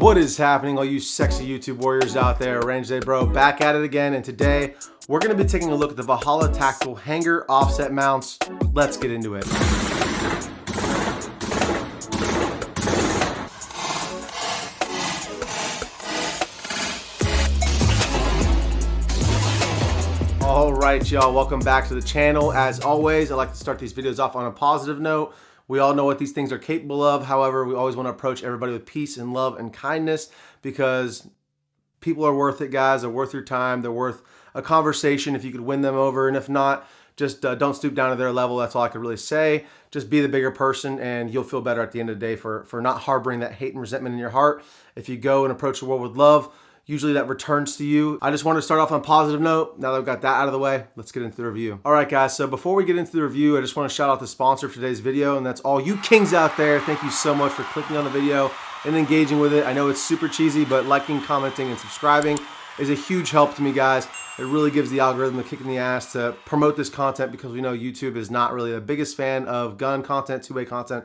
What is happening, all you sexy YouTube warriors out there? RangeDayBro back at it again, and today we're going to be taking a look at the Valhalla tactical hanger offset mounts. Let's get into it. All right, y'all, welcome back to the channel. As always, I like to start these videos off on a positive note. We all know what these things are capable of. However, we always want to approach everybody with peace and love and kindness because people are worth it, guys. They're worth your time. They're worth a conversation if you could win them over. And if not, just don't stoop down to their level. That's all I could really say. Just be the bigger person and you'll feel better at the end of the day for not harboring that hate and resentment in your heart. If you go and approach the world with love, usually that returns to you. I just want to start off on a positive note. Now that I've got that out of the way, let's get into the review. All right, guys, so before we get into the review, I just want to shout out the sponsor for today's video, and that's all you kings out there. Thank you so much for clicking on the video and engaging with it. I know it's super cheesy, but liking, commenting, and subscribing is a huge help to me, guys. It really gives the algorithm a kick in the ass to promote this content because we know YouTube is not really the biggest fan of gun content, two-way content.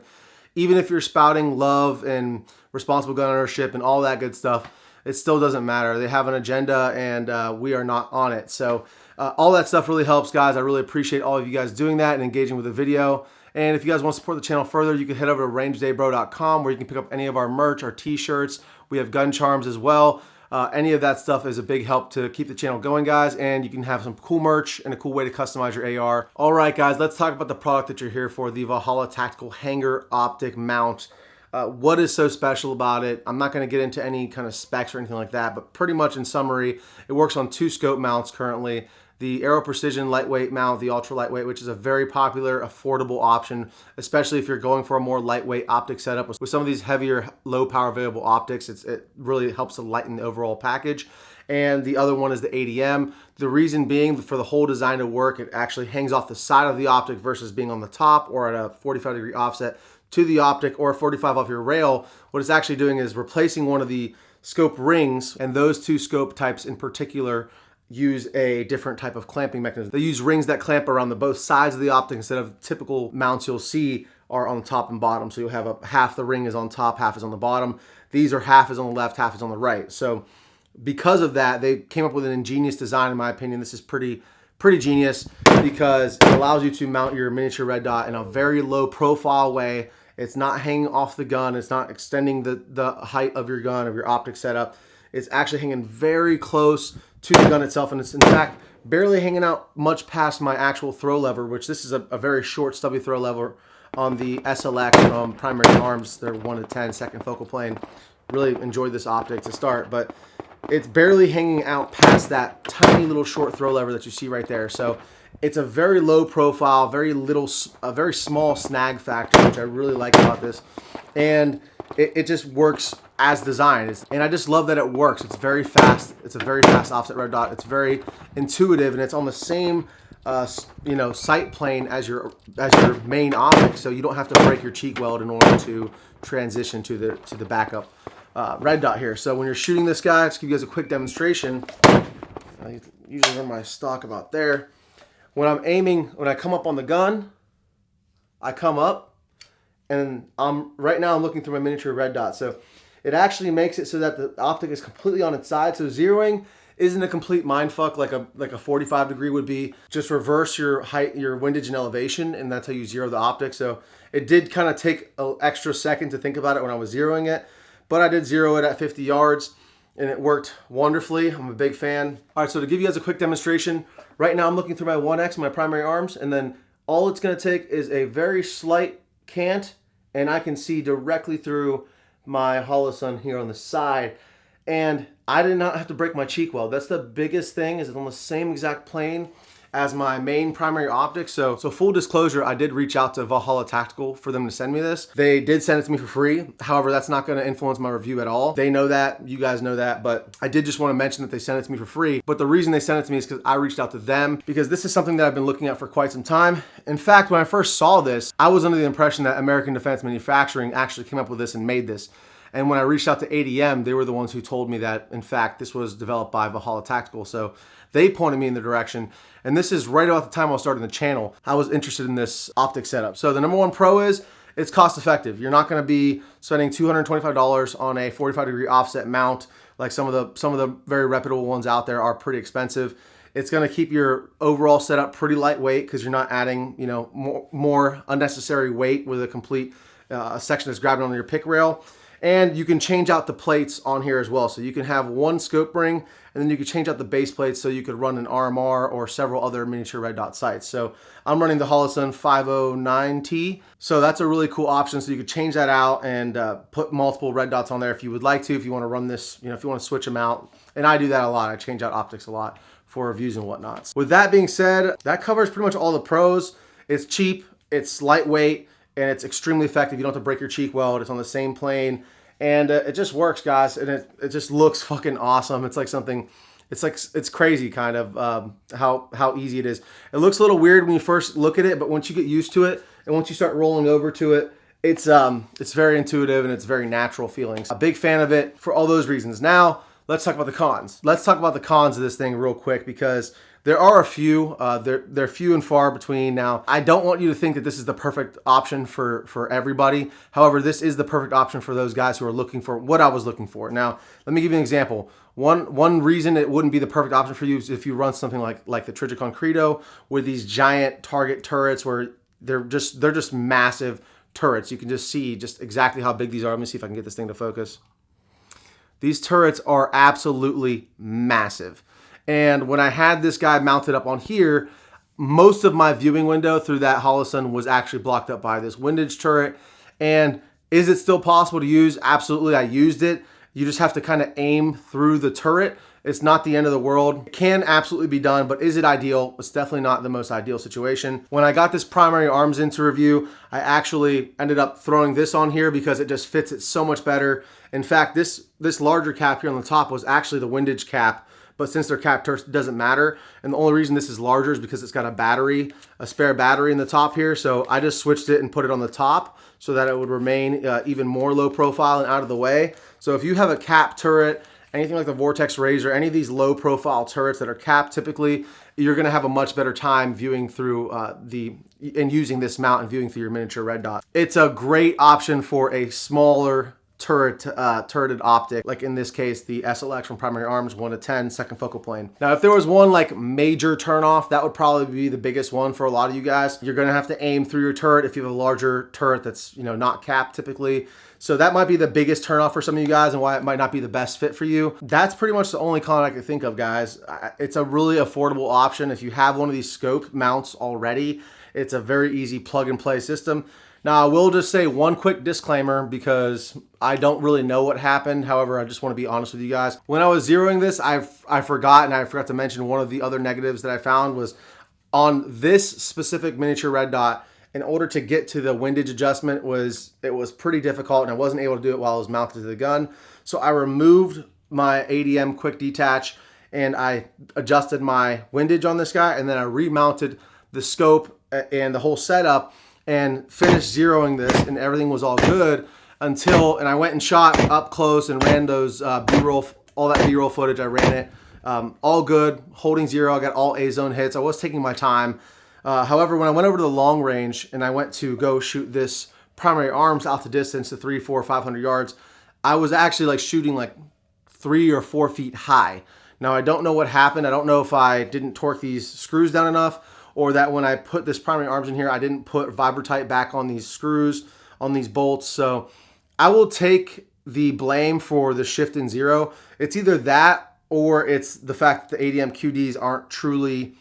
Even if you're spouting love and responsible gun ownership and all that good stuff, it still doesn't matter. They have an agenda and we are not on it. So all that stuff really helps, guys. I really appreciate all of you guys doing that and engaging with the video. And if you guys want to support the channel further, you can head over to RangeDayBro.com where you can pick up any of our merch, our t-shirts. We have gun charms as well. Any of that stuff is a big help to keep the channel going, guys. And you can have some cool merch and a cool way to customize your AR. All right, guys, let's talk about the product that you're here for, the Valhalla Tactical Hanger Optic Mount. What is so special about it? I'm not going to get into any kind of specs or anything like that, but pretty much in summary, it works on two scope mounts currently. The Aero Precision lightweight mount, the ultra lightweight, which is a very popular, affordable option, especially if you're going for a more lightweight optic setup. With some of these heavier, low power available optics, it really helps to lighten the overall package. And the other one is the ADM. The reason being, for the whole design to work, it actually hangs off the side of the optic versus being on the top or at a 45-degree offset to the optic or 45 off your rail. What it's actually doing is replacing one of the scope rings, and those two scope types in particular use a different type of clamping mechanism. They use rings that clamp around the both sides of the optic instead of typical mounts you'll see are on top and bottom. So you'll have half the ring is on top, half is on the bottom. These are half is on the left, half is on the right. So because of that, they came up with an ingenious design, in my opinion. This is pretty genius because it allows you to mount your miniature red dot in a very low profile way. It's not hanging off the gun. It's not extending the height of your gun, of your optic setup. It's actually hanging very close to the gun itself. And it's in fact barely hanging out much past my actual throw lever, which this is a very short stubby throw lever on the SLX from Primary Arms. They're 1-10 second focal plane. Really enjoyed this optic to start, but it's barely hanging out past that tiny little short throw lever that you see right there. So it's a very low profile, a very small snag factor, which I really like about this. And it just works as designed. And I just love that it works. It's very fast. It's a very fast offset red dot. It's very intuitive, and it's on the same sight plane as your main optic, so you don't have to break your cheek weld in order to transition to the backup red dot here. So when you're shooting this guy, let's give you guys a quick demonstration. I usually run my stock about there. When I'm aiming, when I come up on the gun, I come up, and right now I'm looking through my miniature red dot. So it actually makes it so that the optic is completely on its side. So zeroing isn't a complete mindfuck like a 45-degree would be. Just reverse your height, your windage and elevation, and that's how you zero the optic. So it did kind of take an extra second to think about it when I was zeroing it, but I did zero it at 50 yards. And it worked wonderfully. I'm a big fan. All right, so to give you guys a quick demonstration, right now I'm looking through my 1X, my primary arms, and then all it's gonna take is a very slight cant, and I can see directly through my holosun here on the side. And I did not have to break my cheek weld. That's the biggest thing, is it's on the same exact plane as my main primary optic. So full disclosure, I did reach out to Valhalla Tactical for them to send me this. They did send it to me for free. However, that's not gonna influence my review at all. They know that, you guys know that, but I did just wanna mention that they sent it to me for free. But the reason they sent it to me is because I reached out to them, because this is something that I've been looking at for quite some time. In fact, when I first saw this, I was under the impression that American Defense Manufacturing actually came up with this and made this. And when I reached out to ADM, they were the ones who told me that, in fact, this was developed by Valhalla Tactical. So they pointed me in the direction. And this is right about the time I was starting the channel. I was interested in this optic setup. So the number one pro is it's cost effective. You're not going to be spending $225 on a 45-degree offset mount like some of the very reputable ones out there are pretty expensive. It's going to keep your overall setup pretty lightweight because you're not adding, you know, more unnecessary weight with a complete section that's grabbing on your pick rail. And you can change out the plates on here as well. So you can have one scope ring, and then you can change out the base plates so you could run an RMR or several other miniature red dot sights. So I'm running the Holosun 509T. So that's a really cool option. So you could change that out and put multiple red dots on there if you would like to, if you want to run this, you know, if you want to switch them out. And I do that a lot. I change out optics a lot for reviews and whatnot. With that being said, that covers pretty much all the pros. It's cheap, it's lightweight, and it's extremely effective. You don't have to break your cheek weld. It's on the same plane, and it just works, guys. And it just looks fucking awesome. It's like something, it's crazy kind of how easy it is. It looks a little weird when you first look at it, but once you get used to it and once you start rolling over to it, it's very intuitive and it's very natural feeling. A big fan of it for all those reasons. Now, let's talk about the cons. Let's talk about the cons of this thing real quick because there are a few. They're few and far between. Now, I don't want you to think that this is the perfect option for everybody. However, this is the perfect option for those guys who are looking for what I was looking for. Now, let me give you an example. One reason it wouldn't be the perfect option for you is if you run something like the Trijicon Credo with these giant target turrets where they're just massive turrets. You can just see just exactly how big these are. Let me see if I can get this thing to focus. These turrets are absolutely massive. And when I had this guy mounted up on here, most of my viewing window through that Holosun was actually blocked up by this windage turret. And is it still possible to use? Absolutely, I used it. You just have to kind of aim through the turret. It's not the end of the world. It can absolutely be done, but is it ideal? It's definitely not the most ideal situation. When I got this primary arms into review, I actually ended up throwing this on here because it just fits it so much better. In fact, this larger cap here on the top was actually the windage cap, but since they're capped turrets, it doesn't matter. And the only reason this is larger is because it's got a spare battery in the top here. So I just switched it and put it on the top so that it would remain even more low profile and out of the way. So if you have a capped turret, anything like the Vortex Razor, any of these low profile turrets that are capped, typically you're going to have a much better time viewing through and using this mount and viewing through your miniature red dot. It's a great option for a smaller turreted optic, like in this case the SLX from Primary Arms 1-10 second focal plane. Now if there was one like major turnoff, that would probably be the biggest one for a lot of you guys. You're going to have to aim through your turret if you have a larger turret that's, you know, not capped typically. So that might be the biggest turnoff for some of you guys and why it might not be the best fit for you. That's pretty much the only con I can think of, guys. It's a really affordable option. If you have one of these scope mounts already, it's a very easy plug and play system. Now, I will just say one quick disclaimer because I don't really know what happened. However, I just want to be honest with you guys. When I was zeroing this, I forgot to mention one of the other negatives that I found was on this specific miniature red dot. In order to get to the windage adjustment, it was pretty difficult, and I wasn't able to do it while I was mounted to the gun. So I removed my ADM quick detach and I adjusted my windage on this guy, and then I remounted the scope and the whole setup and finished zeroing this, and everything was all good until, and I went and shot up close and ran those B-roll, all that B-roll footage. I ran it all good, holding zero. I got all A-zone hits. I was taking my time. However, when I went over to the long range and I went to go shoot this primary arms out to distance to 300, 400, 500 yards, I was actually like shooting like 3 or 4 feet high. Now, I don't know what happened. I don't know if I didn't torque these screws down enough, or that when I put this primary arms in here, I didn't put Vibrotite back on these screws, on these bolts. So I will take the blame for the shift in zero. It's either that or it's the fact that the ADM QDs aren't truly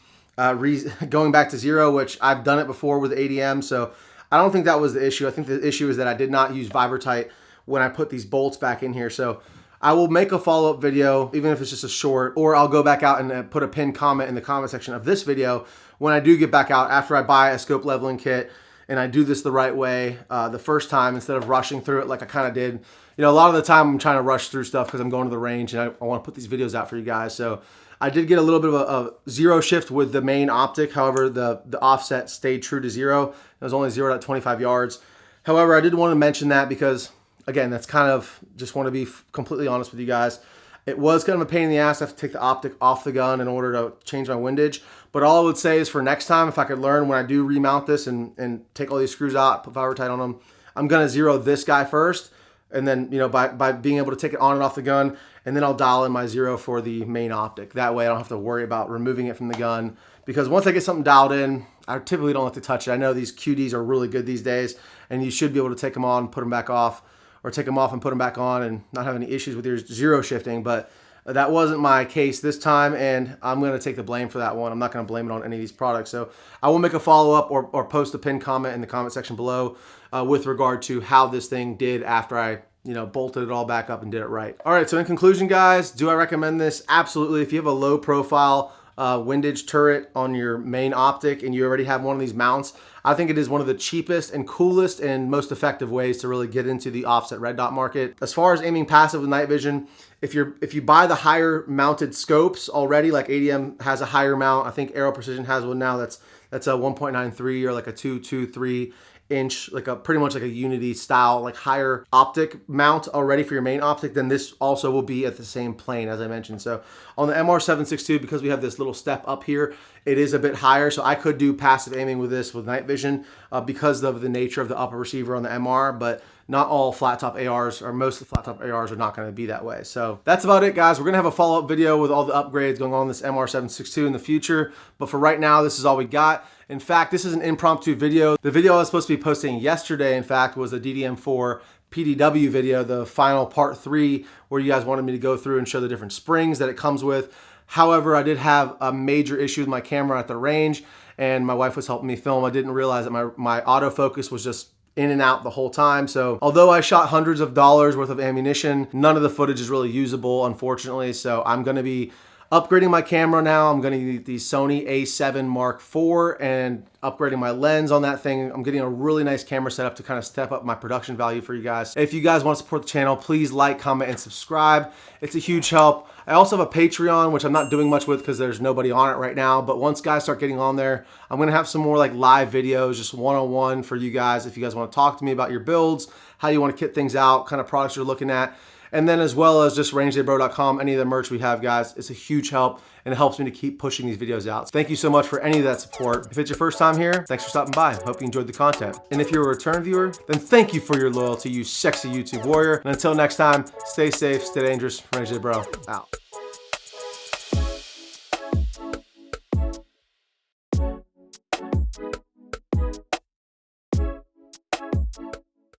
going back to zero, which I've done it before with ADM. So I don't think that was the issue. I think the issue is that I did not use Vibrotite when I put these bolts back in here. So I will make a follow-up video, even if it's just a short, or I'll go back out and put a pinned comment in the comment section of this video when I do get back out after I buy a scope leveling kit and I do this the right way the first time instead of rushing through it like I kind of did. You know, a lot of the time I'm trying to rush through stuff because I'm going to the range and I want to put these videos out for you guys. So I did get a little bit of a zero shift with the main optic. However, the offset stayed true to zero. It was only zeroed at 25 yards. However, I did want to mention that because, again, that's kind of, just want to be completely honest with you guys. It was kind of a pain in the ass. I have to take the optic off the gun in order to change my windage. But all I would say is for next time, if I could learn when I do remount this and take all these screws out, put Vibrotite on them, I'm gonna zero this guy first, and then, you know, by being able to take it on and off the gun, and then I'll dial in my zero for the main optic. That way I don't have to worry about removing it from the gun, because once I get something dialed in, I typically don't like to touch it. I know these QDs are really good these days, and you should be able to take them on, put them back off, or take them off and put them back on and not have any issues with your zero shifting. But that wasn't my case this time, and I'm going to take the blame for that one. I'm not going to blame it on any of these products. So I will make a follow-up or post a pinned comment in the comment section below with regard to how this thing did after I, you know, bolted it all back up and did it right. All right, so in conclusion, guys, do I recommend this? Absolutely. If you have a low profile windage turret on your main optic and you already have one of these mounts, I think it is one of the cheapest and coolest and most effective ways to really get into the offset red dot market. As far as aiming passive with night vision, if you buy the higher mounted scopes already, like ADM has a higher mount, I think Aero Precision has one now that's a 1.93 or like a 2.23 inch, like a pretty much like a Unity style, like higher optic mount already for your main optic, then this also will be at the same plane as I mentioned. So on the MR762, because we have this little step up here, it is a bit higher. So I could do passive aiming with this with night vision because of the nature of the upper receiver on the MR, but not all flat top ARs, or most of the flat top ARs, are not going to be that way. So that's about it, guys. We're going to have a follow-up video with all the upgrades going on in this MR762 in the future. But for right now, this is all we got. In fact, this is an impromptu video. The video I was supposed to be posting yesterday, in fact, was a DDM4 PDW video, the final part 3, where you guys wanted me to go through and show the different springs that it comes with. However, I did have a major issue with my camera at the range, and my wife was helping me film. I didn't realize that my autofocus was just in and out the whole time. So although I shot hundreds of dollars worth of ammunition, none of the footage is really usable, unfortunately. So I'm going to be upgrading my camera now. I'm going to use the Sony A7 Mark IV and upgrading my lens on that thing. I'm getting a really nice camera setup to kind of step up my production value for you guys. If you guys want to support the channel, please like, comment, and subscribe. It's a huge help. I also have a Patreon, which I'm not doing much with because there's nobody on it right now. But once guys start getting on there, I'm going to have some more like live videos, just one-on-one for you guys. If you guys want to talk to me about your builds, how you want to kit things out, kind of products you're looking at. And then as well as just RangeDayBro.com, any of the merch we have, guys, it's a huge help and it helps me to keep pushing these videos out. So thank you so much for any of that support. If it's your first time here, thanks for stopping by. Hope you enjoyed the content. And if you're a return viewer, then thank you for your loyalty, you sexy YouTube warrior. And until next time, stay safe, stay dangerous. RangeDayBro out.